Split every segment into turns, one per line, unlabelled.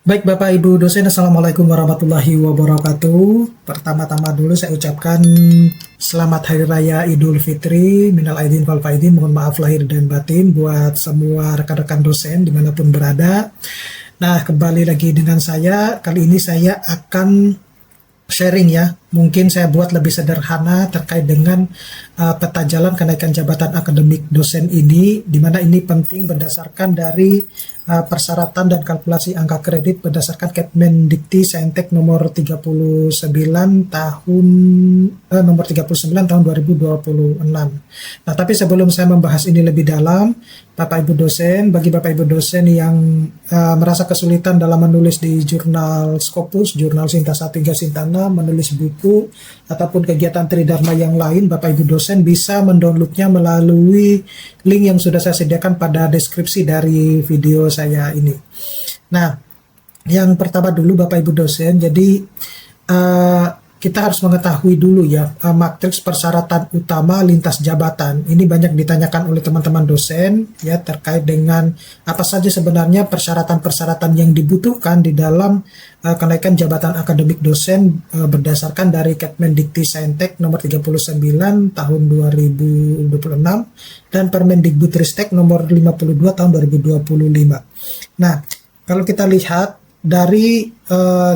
Baik Bapak Ibu dosen, Assalamualaikum warahmatullahi wabarakatuh. Pertama-tama dulu saya ucapkan selamat Hari Raya Idul Fitri, minal aidin wal faidin, mohon maaf lahir dan batin buat semua rekan-rekan dosen dimanapun berada. Nah, kembali lagi dengan saya, kali ini saya akan sharing ya, mungkin saya buat lebih sederhana terkait dengan peta jalan kenaikan jabatan akademik dosen ini, di mana ini penting berdasarkan dari persyaratan dan kalkulasi angka kredit berdasarkan Kemendikti Saintek nomor 39 tahun nomor 39 tahun 2026. Nah, tapi sebelum saya membahas ini lebih dalam, Bapak Ibu dosen, bagi Bapak Ibu dosen yang merasa kesulitan dalam menulis di jurnal Scopus, jurnal Sinta 1 hingga Sinta 6, menulis buku ataupun kegiatan Tridharma yang lain, Bapak Ibu dosen bisa mendownloadnya melalui link yang sudah saya sediakan pada deskripsi dari video saya ini. Nah, yang pertama dulu Bapak Ibu dosen, jadi kita harus mengetahui dulu ya matriks persyaratan utama lintas jabatan. Ini banyak ditanyakan oleh teman-teman dosen ya terkait dengan apa saja sebenarnya persyaratan-persyaratan yang dibutuhkan di dalam kenaikan jabatan akademik dosen berdasarkan dari Kemendikti Saintek nomor 39 tahun 2026 dan Permendikbudristek nomor 52 tahun 2025. Nah, kalau kita lihat dari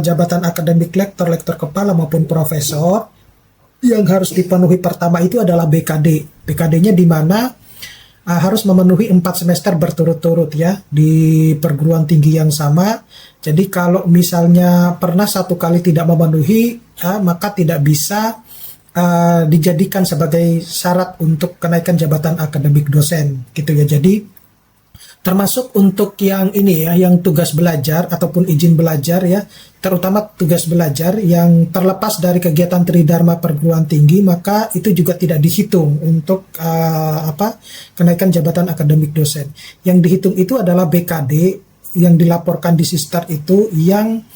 jabatan akademik lektor, lektor kepala maupun profesor, yang harus dipenuhi pertama itu adalah BKD. BKD-nya di mana harus memenuhi 4 semester berturut-turut ya di perguruan tinggi yang sama. Jadi kalau misalnya pernah satu kali tidak memenuhi, maka tidak bisa dijadikan sebagai syarat untuk kenaikan jabatan akademik dosen gitu ya. Jadi termasuk untuk yang ini ya, yang tugas belajar ataupun izin belajar ya, terutama tugas belajar yang terlepas dari kegiatan Tridharma perguruan tinggi, maka itu juga tidak dihitung untuk kenaikan jabatan akademik dosen. Yang dihitung itu adalah BKD yang dilaporkan di Sister itu yang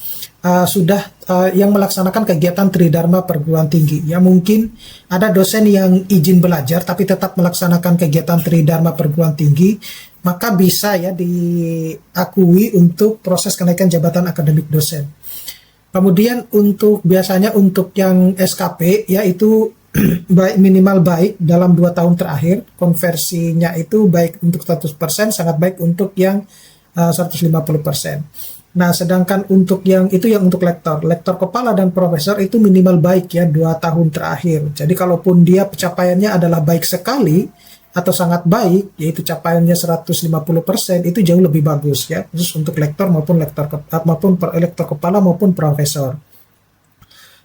yang melaksanakan kegiatan Tridharma perguruan tinggi. Ya mungkin ada dosen yang izin belajar tapi tetap melaksanakan kegiatan Tridharma perguruan tinggi, maka bisa ya diakui untuk proses kenaikan jabatan akademik dosen. Kemudian biasanya untuk yang SKP yaitu baik minimal baik dalam 2 tahun terakhir, konversinya itu baik untuk 100%, sangat baik untuk yang 150%. Nah, sedangkan untuk yang untuk lektor kepala dan profesor itu minimal baik ya 2 tahun terakhir. Jadi kalaupun dia pencapaiannya adalah baik sekali atau sangat baik, yaitu capaiannya 150%, itu jauh lebih bagus ya, khusus untuk lektor maupun lektor kepala maupun profesor.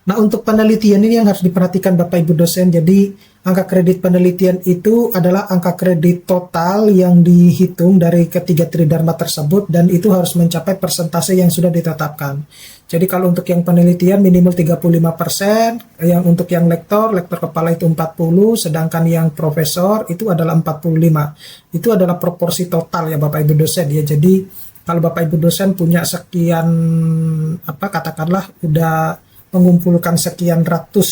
Nah, untuk penelitian ini yang harus diperhatikan Bapak Ibu dosen, jadi angka kredit penelitian itu adalah angka kredit total yang dihitung dari ketiga Tridharma tersebut dan itu harus mencapai persentase yang sudah ditetapkan. Jadi kalau untuk yang penelitian minimal 35%, yang untuk yang lektor kepala itu 40%, sedangkan yang profesor itu adalah 45%. Itu adalah proporsi total ya Bapak Ibu dosen ya. Jadi kalau Bapak Ibu dosen punya sekian katakanlah udah mengumpulkan sekian ratus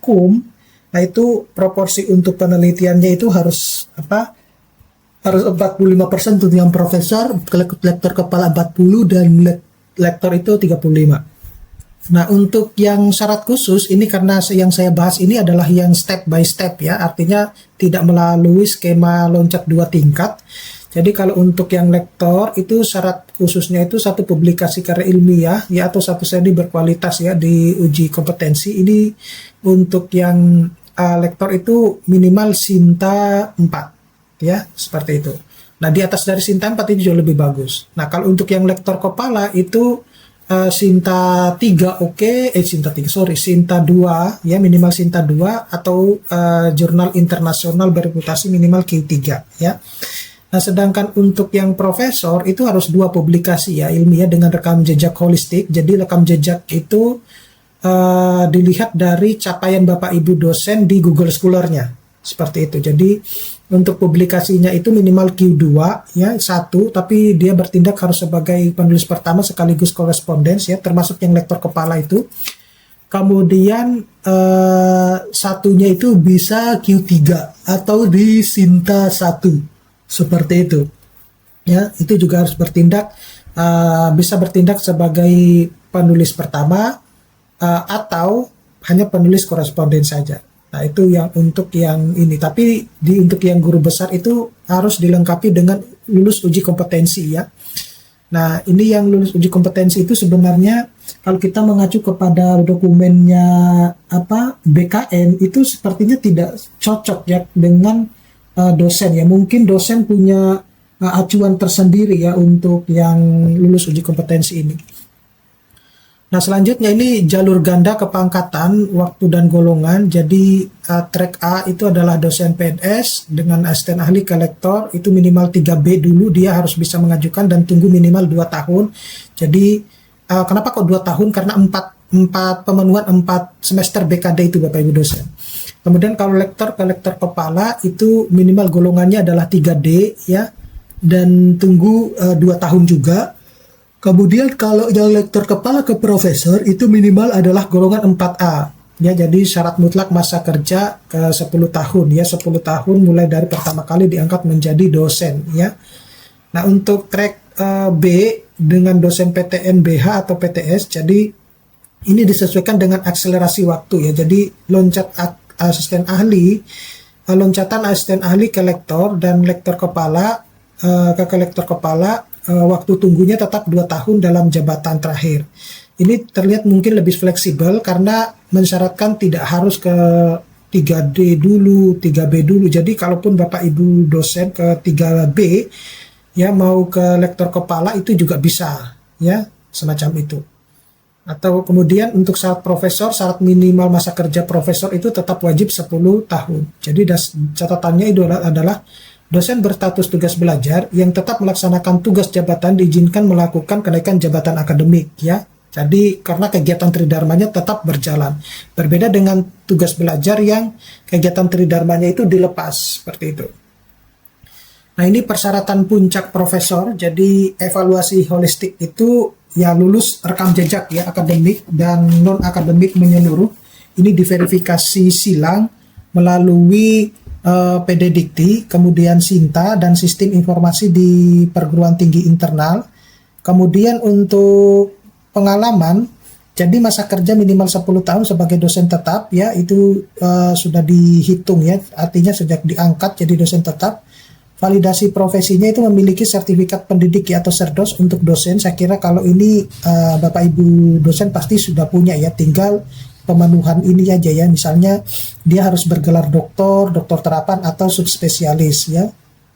kum, nah itu proporsi untuk penelitiannya itu harus 45% untuk yang profesor, lektor kepala 40 dan lektor itu 35. Nah, untuk yang syarat khusus ini karena yang saya bahas ini adalah yang step by step ya, artinya tidak melalui skema loncat 2 tingkat. Jadi kalau untuk yang lektor itu syarat khususnya itu 1 publikasi karya ilmiah ya atau 1 studi berkualitas ya di uji kompetensi. Ini untuk yang lektor itu minimal Sinta 4 ya, seperti itu. Nah, di atas dari Sinta 4 itu jauh lebih bagus. Nah, kalau untuk yang lektor kepala itu Sinta 3 Sinta 2 ya, minimal Sinta 2 atau jurnal internasional bereputasi minimal Q3 ya. Nah, sedangkan untuk yang profesor itu harus 2 publikasi ya ilmiah dengan rekam jejak holistik. Jadi rekam jejak itu dilihat dari capaian Bapak Ibu dosen di Google Scholar-nya. Seperti itu. Jadi untuk publikasinya itu minimal Q2 ya, 1, tapi dia bertindak harus sebagai penulis pertama sekaligus korespondens ya, termasuk yang lektor kepala itu. Kemudian satunya itu bisa Q3 atau di Sinta 1. Seperti itu. Ya, itu juga harus bertindak bisa bertindak sebagai penulis pertama atau hanya penulis koresponden saja. Nah, itu yang untuk yang ini. Tapi untuk yang guru besar itu harus dilengkapi dengan lulus uji kompetensi ya. Nah, ini yang lulus uji kompetensi itu sebenarnya kalau kita mengacu kepada dokumennya BKN itu sepertinya tidak cocok ya dengan dosen ya. Mungkin dosen punya acuan tersendiri ya untuk yang lulus uji kompetensi ini. Nah, selanjutnya ini jalur ganda kepangkatan, waktu dan golongan. Jadi track A itu adalah dosen PNS dengan asisten ahli ke lektor, itu minimal 3B dulu dia harus bisa mengajukan dan tunggu minimal 2 tahun. Jadi kenapa kok 2 tahun? Karena 4 pemenuhan 4 semester BKD itu Bapak Ibu dosen. Kemudian kalau lektor ke lektor kepala itu minimal golongannya adalah 3D ya, dan tunggu 2 tahun juga. Kemudian kalau yang lektor kepala ke profesor itu minimal adalah golongan 4A. Ya, jadi syarat mutlak masa kerja ke 10 tahun ya, 10 tahun mulai dari pertama kali diangkat menjadi dosen ya. Nah, untuk track B dengan dosen PTN BH atau PTS, jadi ini disesuaikan dengan akselerasi waktu ya. Jadi loncatan asisten ahli ke lektor dan lektor kepala ke lektor kepala, waktu tunggunya tetap 2 tahun dalam jabatan terakhir. Ini terlihat mungkin lebih fleksibel karena mensyaratkan tidak harus ke 3D dulu, 3B dulu. Jadi kalaupun Bapak Ibu dosen ke 3B ya mau ke lektor kepala itu juga bisa ya, semacam itu. Atau kemudian untuk syarat profesor, syarat minimal masa kerja profesor itu tetap wajib 10 tahun. Jadi catatannya itu adalah dosen berstatus tugas belajar yang tetap melaksanakan tugas jabatan diizinkan melakukan kenaikan jabatan akademik ya. Jadi karena kegiatan tridharmanya tetap berjalan. Berbeda dengan tugas belajar yang kegiatan tridharmanya itu dilepas seperti itu. Nah, ini persyaratan puncak profesor. Jadi evaluasi holistik itu ya lulus rekam jejak ya, akademik dan non akademik menyeluruh. Ini diverifikasi silang melalui PD Dikti, kemudian Sinta dan sistem informasi di perguruan tinggi internal. Kemudian untuk pengalaman, jadi masa kerja minimal 10 tahun sebagai dosen tetap ya, itu sudah dihitung ya, artinya sejak diangkat jadi dosen tetap. Validasi profesinya itu memiliki sertifikat pendidik ya, atau serdos untuk dosen. Saya kira kalau ini Bapak Ibu dosen pasti sudah punya ya, tinggal pemenuhan ini aja ya, misalnya dia harus bergelar doktor terapan atau subspesialis ya.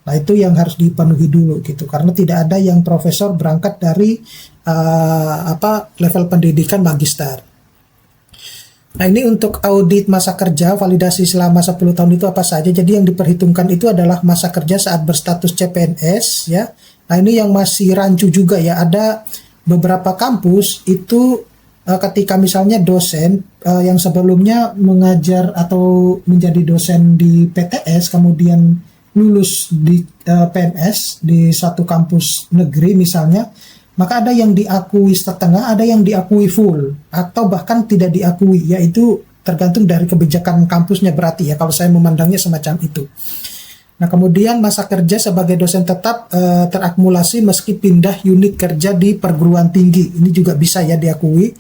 Nah, itu yang harus dipenuhi dulu gitu, karena tidak ada yang profesor berangkat dari level pendidikan magister. Nah, ini untuk audit masa kerja validasi selama 10 tahun itu apa saja. Jadi yang diperhitungkan itu adalah masa kerja saat berstatus CPNS ya. Nah, ini yang masih rancu juga ya, ada beberapa kampus itu ketika misalnya dosen yang sebelumnya mengajar atau menjadi dosen di PTS kemudian lulus di PNS di satu kampus negeri misalnya, maka ada yang diakui setengah, ada yang diakui full atau bahkan tidak diakui, yaitu tergantung dari kebijakan kampusnya berarti ya, kalau saya memandangnya semacam itu. Nah, kemudian masa kerja sebagai dosen tetap terakumulasi meski pindah unit kerja di perguruan tinggi. Ini juga bisa ya diakui.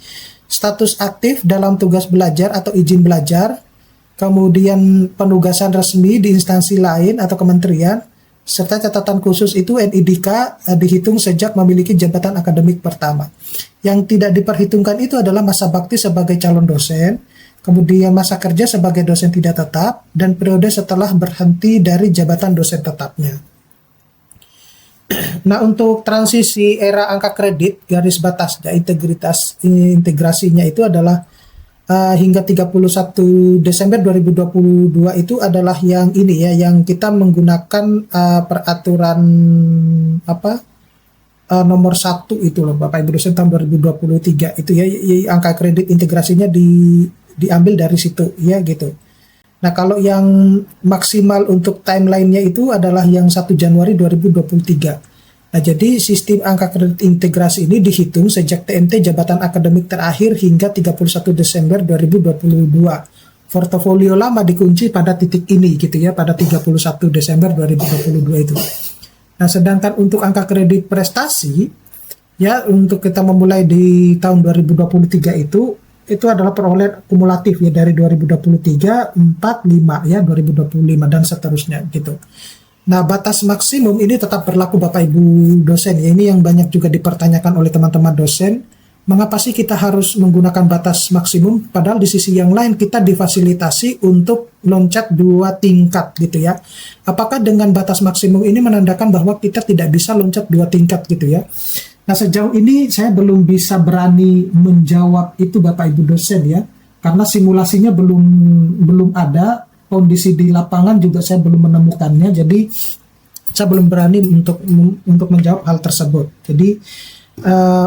Status aktif dalam tugas belajar atau izin belajar. Kemudian penugasan resmi di instansi lain atau kementerian. Serta catatan khusus itu NIDK dihitung sejak memiliki jabatan akademik pertama. Yang tidak diperhitungkan itu adalah masa bakti sebagai calon dosen, kemudian masa kerja sebagai dosen tidak tetap, dan periode setelah berhenti dari jabatan dosen tetapnya. Nah, untuk transisi era angka kredit, garis batas dan integrasinya itu adalah hingga 31 Desember 2022 itu adalah yang ini ya, yang kita menggunakan peraturan nomor 1 itu loh Bapak Ibu dosen tahun 2023 itu ya, angka kredit integrasinya diambil dari situ ya gitu. Nah, kalau yang maksimal untuk timelinenya itu adalah yang 1 Januari 2023. Nah, jadi sistem angka kredit integrasi ini dihitung sejak TMT jabatan akademik terakhir hingga 31 Desember 2022. Portofolio lama dikunci pada titik ini gitu ya, pada 31 Desember 2022 itu. Nah, sedangkan untuk angka kredit prestasi Ya, untuk kita memulai di tahun 2023 itu adalah perolehan kumulatif ya dari 2023, 4, 5 ya, 2025 dan seterusnya gitu. Nah, batas maksimum ini tetap berlaku Bapak Ibu dosen ya. Ini yang banyak juga dipertanyakan oleh teman-teman dosen. Mengapa sih kita harus menggunakan batas maksimum? Padahal di sisi yang lain kita difasilitasi untuk loncat 2 tingkat gitu ya. Apakah dengan batas maksimum ini menandakan bahwa kita tidak bisa loncat 2 tingkat gitu ya? Nah, sejauh ini saya belum bisa berani menjawab itu Bapak Ibu dosen ya. Karena simulasinya belum ada, kondisi di lapangan juga saya belum menemukannya. Jadi saya belum berani untuk menjawab hal tersebut. Jadi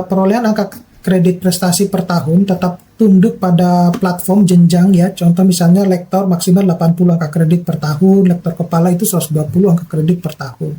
perolehan angka kredit prestasi per tahun tetap tunduk pada platform jenjang ya. Contoh misalnya lektor maksimal 80 angka kredit per tahun, lektor kepala itu 120 angka kredit per tahun.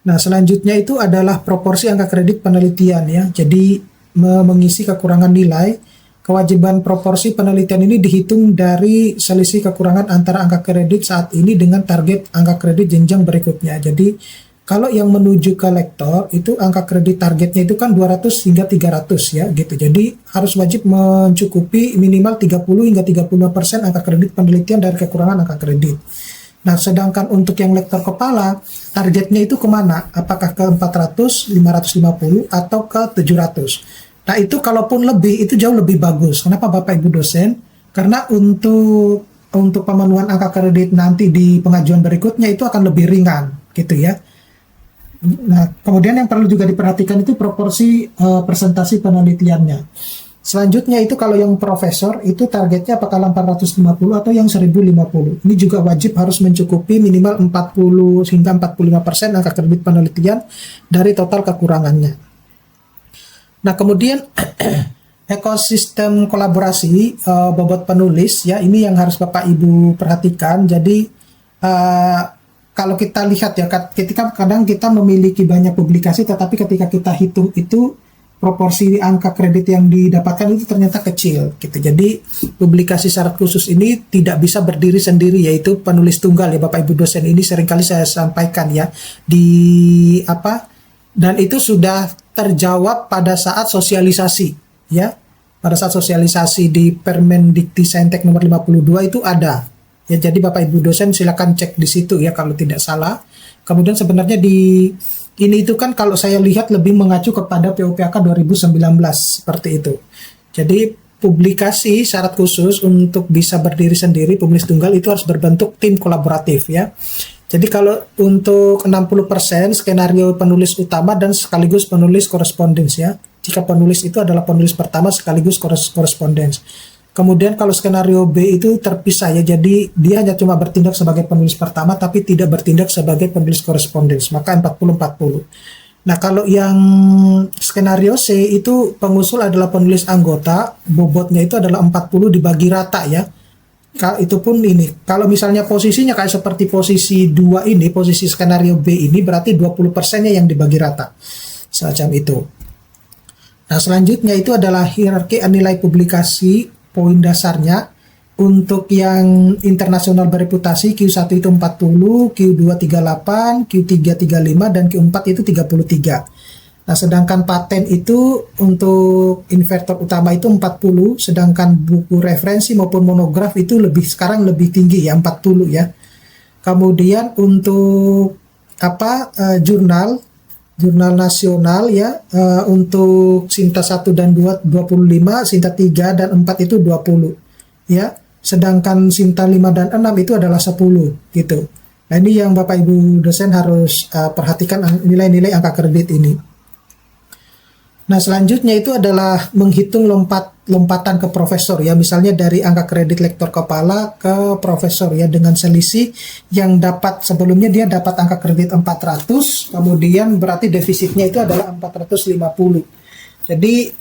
Nah, selanjutnya itu adalah proporsi angka kredit penelitian ya. Jadi mengisi kekurangan nilai, kewajiban proporsi penelitian ini dihitung dari selisih kekurangan antara angka kredit saat ini dengan target angka kredit jenjang berikutnya. Jadi kalau yang menuju ke lektor itu angka kredit targetnya itu kan 200 hingga 300 ya gitu. Jadi harus wajib mencukupi minimal 30 hingga 35% angka kredit penelitian dari kekurangan angka kredit. Nah, sedangkan untuk yang lektor kepala targetnya itu kemana? Apakah ke 400, 550 atau ke 700? Nah, itu kalaupun lebih itu jauh lebih bagus. Kenapa Bapak Ibu dosen? Karena untuk pemenuhan angka kredit nanti di pengajuan berikutnya itu akan lebih ringan gitu ya. Nah, kemudian yang perlu juga diperhatikan itu proporsi presentasi penelitiannya. Selanjutnya itu kalau yang profesor itu targetnya apakah 850 atau yang 1050. Ini juga wajib harus mencukupi minimal 40 hingga 45% angka kredit penelitian dari total kekurangannya. Nah, kemudian ekosistem kolaborasi bobot penulis ya, ini yang harus Bapak Ibu perhatikan. Jadi kalau kita lihat ya, ketika kadang kita memiliki banyak publikasi, tetapi ketika kita hitung itu proporsi angka kredit yang didapatkan itu ternyata kecil gitu. Jadi publikasi syarat khusus ini tidak bisa berdiri sendiri, yaitu penulis tunggal ya Bapak Ibu dosen. Ini seringkali saya sampaikan ya dan itu sudah terjawab pada saat sosialisasi ya. Pada saat sosialisasi di Permendikti-Saintek nomor 52 itu ada. Ya, jadi Bapak Ibu dosen silakan cek di situ ya kalau tidak salah. Kemudian sebenarnya ini itu kan kalau saya lihat lebih mengacu kepada POPAK 2019 seperti itu. Jadi publikasi syarat khusus untuk bisa berdiri sendiri penulis tunggal itu harus berbentuk tim kolaboratif ya. Jadi kalau untuk 60% skenario penulis utama dan sekaligus penulis korespondens ya. Jika penulis itu adalah penulis pertama sekaligus korespondens. Kemudian kalau skenario B itu terpisah ya, jadi dia hanya cuma bertindak sebagai penulis pertama tapi tidak bertindak sebagai penulis korespondens, maka 40-40. Nah, kalau yang skenario C itu pengusul adalah penulis anggota, bobotnya itu adalah 40 dibagi rata ya. Itu pun ini, kalau misalnya posisinya kayak seperti posisi 2 ini, posisi skenario B ini berarti 20%-nya yang dibagi rata. Semacam itu. Nah, selanjutnya itu adalah hierarki nilai publikasi. Poin dasarnya untuk yang internasional bereputasi Q1 itu 40, Q2 38, Q3 35 dan Q4 itu 33. Nah, sedangkan paten itu untuk invertor utama itu 40, sedangkan buku referensi maupun monograf itu sekarang lebih tinggi ya 40 ya. Kemudian untuk jurnal nasional ya, untuk Sinta 1 dan 2 25, Sinta 3 dan 4 itu 20 ya. Sedangkan Sinta 5 dan 6 itu adalah 10 gitu. Nah, ini yang Bapak Ibu dosen harus perhatikan nilai-nilai angka kredit ini. Nah, selanjutnya itu adalah menghitung lompatan ke profesor ya, misalnya dari angka kredit lektor kepala ke profesor ya, dengan selisih yang dapat sebelumnya dia dapat angka kredit 400, kemudian berarti defisitnya itu adalah 450. Jadi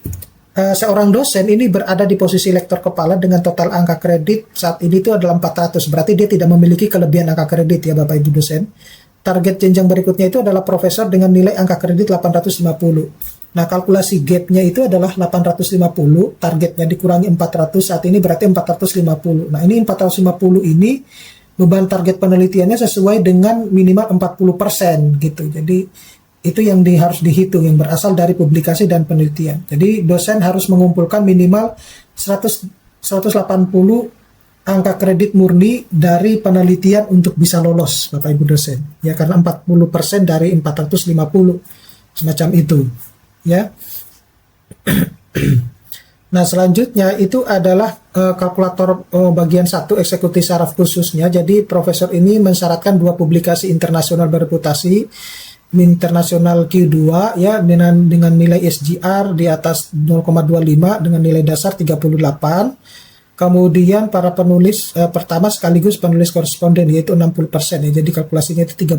seorang dosen ini berada di posisi lektor kepala dengan total angka kredit saat ini itu adalah 400, berarti dia tidak memiliki kelebihan angka kredit ya Bapak Ibu dosen. Target jenjang berikutnya itu adalah profesor dengan nilai angka kredit 850. Nah, kalkulasi gapnya itu adalah 850, targetnya dikurangi 400, saat ini berarti 450. Nah, ini 450 ini beban target penelitiannya sesuai dengan minimal 40% gitu. Jadi itu yang harus dihitung, yang berasal dari publikasi dan penelitian. Jadi dosen harus mengumpulkan minimal 180 angka kredit murni dari penelitian untuk bisa lolos, Bapak Ibu dosen. Ya, karena 40% dari 450, semacam itu. Ya. Nah, selanjutnya itu adalah kalkulator bagian 1 eksekutif saraf khususnya. Jadi profesor ini mensyaratkan 2 publikasi internasional bereputasi internasional Q2 ya dengan nilai SGR di atas 0,25 dengan nilai dasar 38. Kemudian para penulis pertama sekaligus penulis koresponden yaitu 60% ya. Jadi kalkulasinya itu 38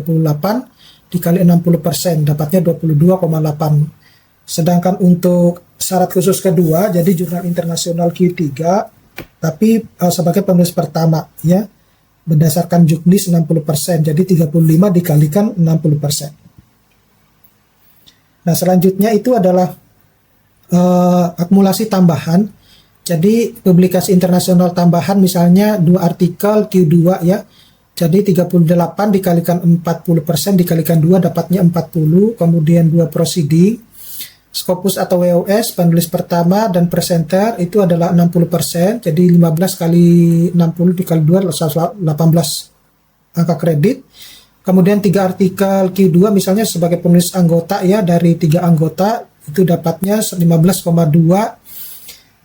dikali 60% dapatnya 22,8. Sedangkan untuk syarat khusus kedua, jadi jurnal internasional Q3, tapi sebagai penulis pertama, ya, berdasarkan juknis 60%, jadi 35 dikalikan 60%. Nah, selanjutnya itu adalah akumulasi tambahan. Jadi publikasi internasional tambahan misalnya 2 artikel Q2 ya. Jadi 38 dikalikan 40% dikalikan 2 dapatnya 40, kemudian 2 prosidi. Scopus atau WOS penulis pertama dan presenter itu adalah 60%, jadi 15 kali 60 dikali 2 18 angka kredit. Kemudian 3 artikel Q2 misalnya sebagai penulis anggota ya, dari 3 anggota itu dapatnya 15,2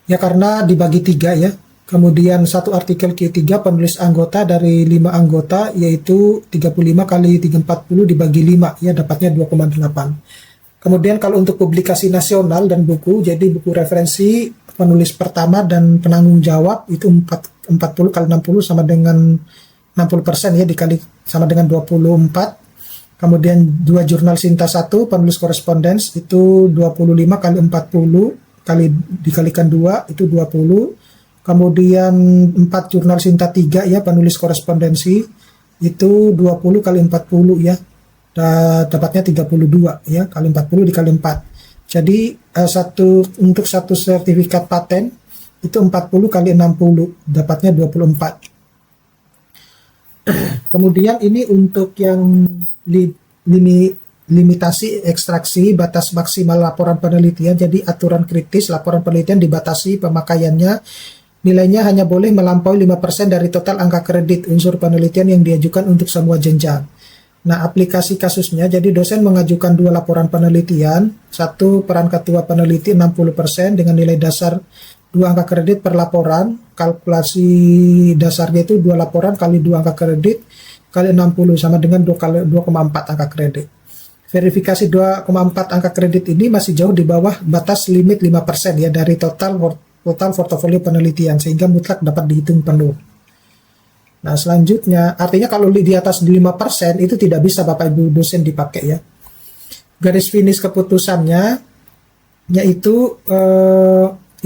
ya karena dibagi 3 ya. Kemudian 1 artikel Q3 penulis anggota dari 5 anggota yaitu 35 kali 340 dibagi 5 ya dapatnya 2,8. Kemudian kalau untuk publikasi nasional dan buku, jadi buku referensi penulis pertama dan penanggung jawab itu 40 kali 60 sama dengan 60% ya dikali sama dengan 24. Kemudian 2 jurnal Sinta 1 penulis korespondens itu 25 kali 40 kali dikalikan 2 itu 20. Kemudian 4 jurnal Sinta 3 ya penulis korespondensi itu 20 kali 40 ya. Dapatnya 32 ya kali 40 dikali 4. Jadi untuk satu sertifikat paten itu 40 kali 60 dapatnya 24. Kemudian ini untuk yang limitasi ekstraksi batas maksimal laporan penelitian. Jadi aturan kritis laporan penelitian dibatasi pemakaiannya. Nilainya hanya boleh melampaui 5% dari total angka kredit unsur penelitian yang diajukan untuk semua jenjang. Nah, aplikasi kasusnya, jadi dosen mengajukan 2 laporan penelitian, 1 peran ketua peneliti 60% dengan nilai dasar 2 angka kredit per laporan, kalkulasi dasarnya itu 2 laporan kali 2 angka kredit kali 60 sama dengan 2,4 angka kredit. Verifikasi 2,4 angka kredit ini masih jauh di bawah batas limit 5% ya dari total portofolio penelitian sehingga mutlak dapat dihitung penuh. Nah, selanjutnya, artinya kalau di atas 5% itu tidak bisa Bapak Ibu dosen dipakai ya. Garis finish keputusannya yaitu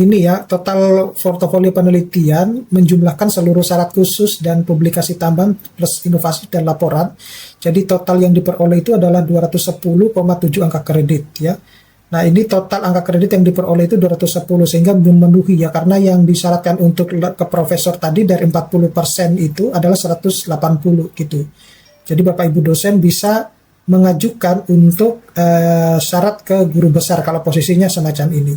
ini ya, total portofolio penelitian menjumlahkan seluruh syarat khusus dan publikasi tambahan plus inovasi dan laporan. Jadi total yang diperoleh itu adalah 210,7 angka kredit ya. Nah, ini total angka kredit yang diperoleh itu 210 sehingga belum memenuhi ya karena yang disyaratkan untuk ke profesor tadi dari 40% itu adalah 180 gitu. Jadi Bapak Ibu dosen bisa mengajukan untuk syarat ke guru besar kalau posisinya semacam ini.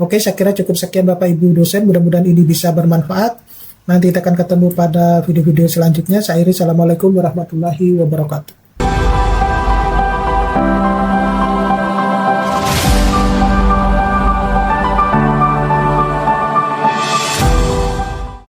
Oke, saya kira cukup sekian Bapak Ibu dosen, mudah-mudahan ini bisa bermanfaat. Nanti kita akan ketemu pada video-video selanjutnya. Saya Iris, Assalamualaikum warahmatullahi wabarakatuh.